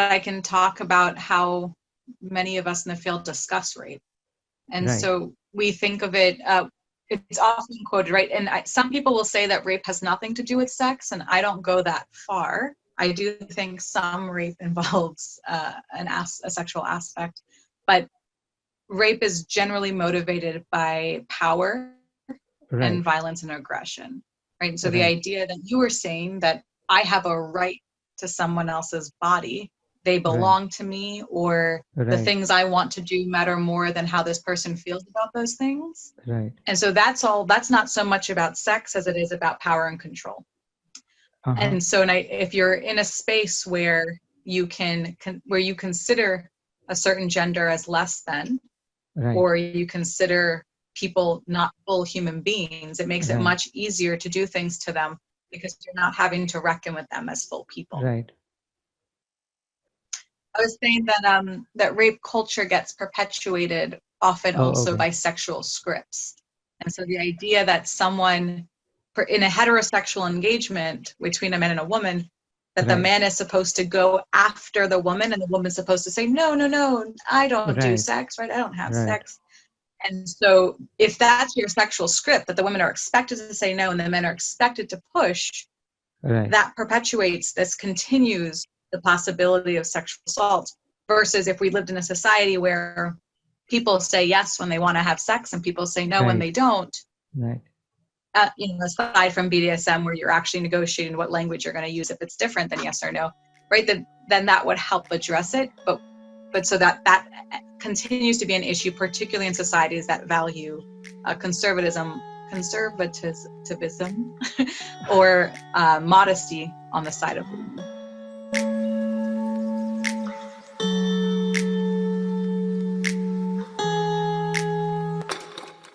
I can talk about how many of us in the field discuss rape. And so we think of it, it's often quoted, right? And some people will say that rape has nothing to do with sex, and I don't go that far. I do think some rape involves a sexual aspect, but rape is generally motivated by power and violence and aggression, right? And so the idea that you were saying that I have a right to someone else's body, they belong to me, or the things I want to do matter more than how this person feels about those things. And so that's not so much about sex as it is about power and control. And so if you're in a space where you consider a certain gender as less than, or you consider people not full human beings, it makes it much easier to do things to them because you're not having to reckon with them as full people. I was saying that that rape culture gets perpetuated often by sexual scripts. And so the idea that someone in a heterosexual engagement between a man and a woman, that the man is supposed to go after the woman and the woman's supposed to say, no, I don't do sex, right? I don't have sex. And so if that's your sexual script, that the women are expected to say no and the men are expected to push, that perpetuates, this continues the possibility of sexual assault, versus if we lived in a society where people say yes when they want to have sex and people say no when they don't. Aside from BDSM, where you're actually negotiating what language you're going to use if it's different than yes or no, right? Then that would help address it. But so that continues to be an issue, particularly in societies that value conservatism, or modesty on the side of women.